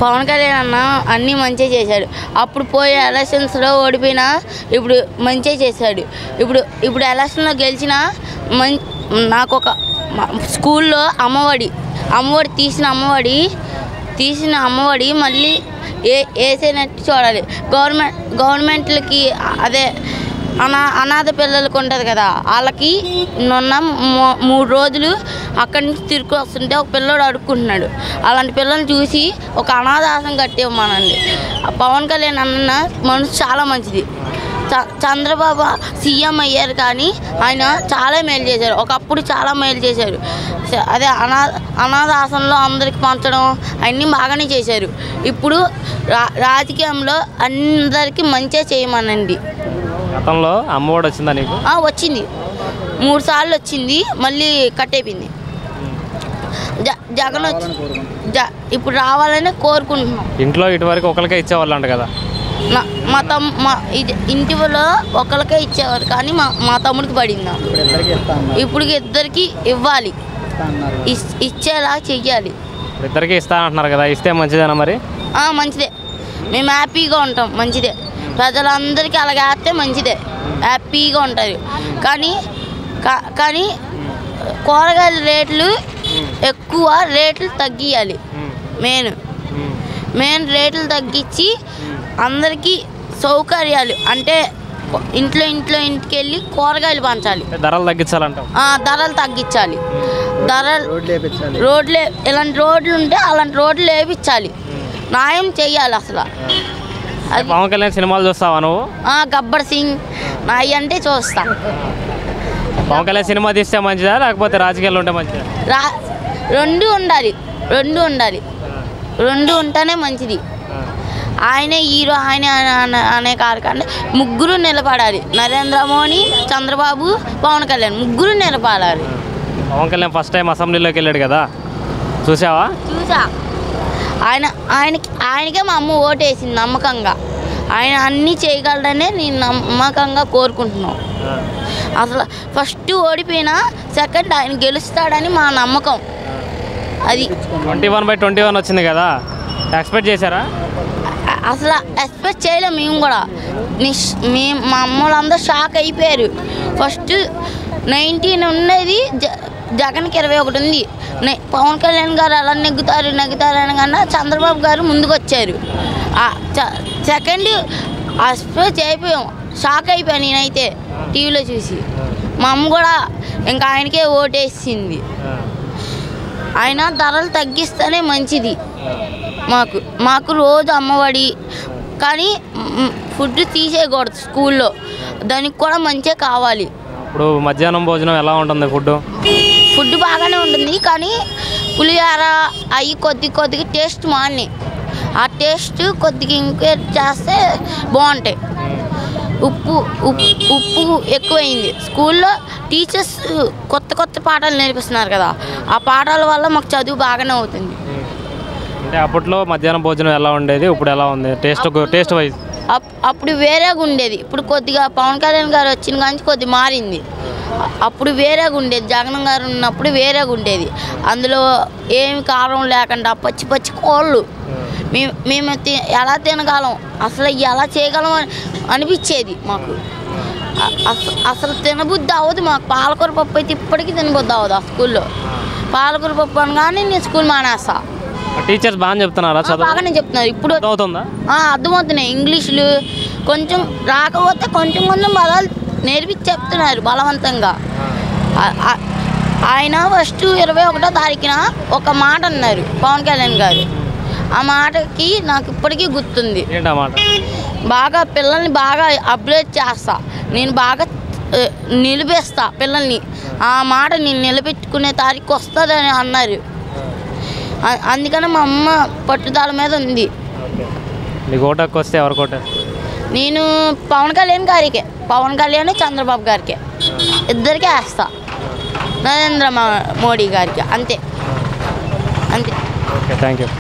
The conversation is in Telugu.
పవన్ కళ్యాణ్ అన్న అన్నీ మంచిగా చేశాడు. అప్పుడు పోయే ఎలక్షన్స్లో ఓడిపోయినా ఇప్పుడు మంచిగా చేశాడు. ఇప్పుడు ఎలక్షన్లో గెలిచిన నాకు ఒక స్కూల్లో అమ్మఒడి తీసిన అమ్మఒడి మళ్ళీ వేసేనట్టు చూడాలి. గవర్నమెంట్లకి అదే అనాథ పిల్లలకు ఉంటుంది కదా, వాళ్ళకి మొన్న 3 రోజులు అక్కడి నుంచి తిరిగి వస్తుంటే ఒక పిల్లడు అడుక్కుంటున్నాడు. అలాంటి పిల్లల్ని చూసి ఒక అనాథాశ్రమం కట్టేమనండి. పవన్ కళ్యాణ్ అన్న మనసు చాలా మంచిది. చంద్రబాబు సీఎం అయ్యారు కానీ ఆయన చాలా మేలు చేశారు. ఒకప్పుడు చాలా మేలు చేశారు. అదే అనాథాశ్రమంలో అందరికి పంచడం అన్నీ బాగానే చేశారు. ఇప్పుడు రాజకీయంలో అందరికీ మంచిగా చేయమనండి. గతంలో అమ్మఒడి వచ్చిందా నీకు? వచ్చింది, 3 సార్లు వచ్చింది, మళ్ళీ కట్ అయిపోయింది. జగన్ ఇప్పుడు రావాలని కోరుకుంటున్నాం. ఇంట్లో ఇటువరకు ఒకరికే ఇచ్చేవాళ్ళు అంట కదా? మా ఇంటిలో ఒకరికే ఇచ్చేవారు కానీ మా తమ్ముడికి పడిందా. ఇప్పుడు ఇద్దరికి ఇవ్వాలి, ఇచ్చేలా చెయ్యాలి. ఇద్దరికి ఇస్తా అంటున్నారు కదా, ఇస్తే మంచిదేనా? మరి మంచిదే, మేము హ్యాపీగా ఉంటాం. మంచిదే, ప్రజలందరికీ అలాగే వేస్తే మంచిదే, హ్యాపీగా ఉంటుంది. కానీ కూరగాయల రేట్లు ఎక్కువ, రేట్లు తగ్గియాలి. మెయిన్ రేట్లు తగ్గించి అందరికీ సౌకర్యాలు అంటే ఇంటికి వెళ్ళి కూరగాయలు పంచాలి. ధరలు తగ్గించాలంట. ధరలు తగ్గించాలి. రోడ్లు ఇలాంటి రోడ్లు ఉంటే అలాంటి రోడ్లు వేయించాలి, న్యాయం చెయ్యాలి. అసలు పవన్ కళ్యాణ్ సినిమాలు చూస్తావా నువ్వు? గబ్బర్ సింగ్ నాయి అంటే చూస్తా. పవన్ కళ్యాణ్ సినిమా తీస్తే మంచిదా లేకపోతే రాజకీయాలు ఉంటే మంచిదా? రెండు ఉండాలి, రెండు ఉంటేనే మంచిది. ఆయనే హీరో, ఆయన అనే కాదు కానీ ముగ్గురు నిలబడాలి. నరేంద్ర మోడీ, చంద్రబాబు, పవన్ కళ్యాణ్ ముగ్గురు నిలబడాలి. పవన్ కళ్యాణ్ ఫస్ట్ టైం అసెంబ్లీలోకి వెళ్ళాడు కదా, చూసావా? చూసా. ఆయనకే మా అమ్మ ఓటేసింది నమ్మకంగా. ఆయన అన్నీ చేయగలడనే నేను నమ్మకంగా కోరుకుంటున్నాం. అసలు ఫస్ట్ ఓడిపోయినా సెకండ్ ఆయన గెలుస్తాడని మా నమ్మకం. అది 21/21 వచ్చింది కదా, ఎక్స్పెక్ట్ చేశారా? అసలు ఎక్స్పెక్ట్ చేయలేము మేము కూడా. మా అమ్మలందరూ షాక్ అయిపోయారు. ఫస్ట్ 19 ఉన్నది, జగన్కి 21 ఉంది. పవన్ కళ్యాణ్ గారు అలా నెగ్గుతారు అనగానే చంద్రబాబు గారు ముందుకు వచ్చారు. సెకండ్ ఎక్స్పెక్ట్ అయిపోయాం, షాక్ అయిపోయాను నేనైతే టీవీలో చూసి. మా అమ్మ కూడా ఇంకా ఆయనకే ఓటేసింది. ఆయన ధరలు తగ్గిస్తేనే మంచిది మాకు రోజు అమ్మఒడి. కానీ ఫుడ్ తీసేయకూడదు స్కూల్లో, దానికి కూడా మంచిగా కావాలి. ఇప్పుడు మధ్యాహ్నం భోజనం ఎలా ఉంటుంది? ఫుడ్ బాగానే ఉంటుంది కానీ పులిహోర అవి కొద్దిగా టేస్ట్ మాని, ఆ టేస్ట్ కొద్దిగా ఇంక్రీజ్ చేస్తే బాగుంటాయి. ఉప్పు ఎక్కువైంది. స్కూల్లో టీచర్స్ కొత్త పాఠాలు నేర్పిస్తున్నారు కదా, ఆ పాఠాల వల్ల మాకు చదువు బాగానే అవుతుంది. అంటే అప్పట్లో మధ్యాహ్నం భోజనం ఎలా ఉండేది, ఇప్పుడు ఎలా ఉంది టేస్ట్ వైజ్? అప్పుడు వేరేగా ఉండేది, ఇప్పుడు కొద్దిగా పవన్ కళ్యాణ్ గారు వచ్చిన కానీ కొద్దిగా మారింది. అప్పుడు వేరేగా ఉండేది, జగన్ గారు ఉన్నప్పుడు వేరేగా ఉండేది. అందులో ఏమి కారం లేకుండా పచ్చి కోళ్ళు మేము ఎలా తినగలం, అసలు ఎలా చేయగలం అనిపించేది మాకు. అసలు తినబుద్ధి అవ్వదు మాకు. పాలకూర పప్పు అయితే ఇప్పటికీ తినబుద్ధి అవ్వదు. ఆ స్కూల్లో పాలకూర పప్పు అనగానే నేను స్కూల్ మానేస్తా. టీచర్స్ బాగా చెప్తున్నారా? బాగానే చెప్తున్నారు. ఇప్పుడు అర్థమవుతున్నాయి. ఇంగ్లీషులు కొంచెం రాకపోతే కొంచెం పదాలు నేర్పించి చెప్తున్నారు బలవంతంగా. ఆయన ఫస్ట్ 21వ తారీఖున ఒక మాట అన్నారు పవన్ కళ్యాణ్ గారు. ఆ మాటకి నాకు ఇప్పటికీ గుర్తుంది. బాగా పిల్లల్ని బాగా అప్డేట్ చేస్తా, నేను బాగా నిలిపేస్తా పిల్లల్ని. ఆ మాట నేను నిలబెట్టుకునే తారీఖు వస్తుందని అన్నారు. అందుకని మా అమ్మ పట్టుదల మీద ఉంది. నేను పవన్ కళ్యాణ్ గారికే, పవన్ కళ్యాణ్ చంద్రబాబు గారికి ఇద్దరికే వేస్తా, నరేంద్ర మోడీ గారికి అంతే. Thank you.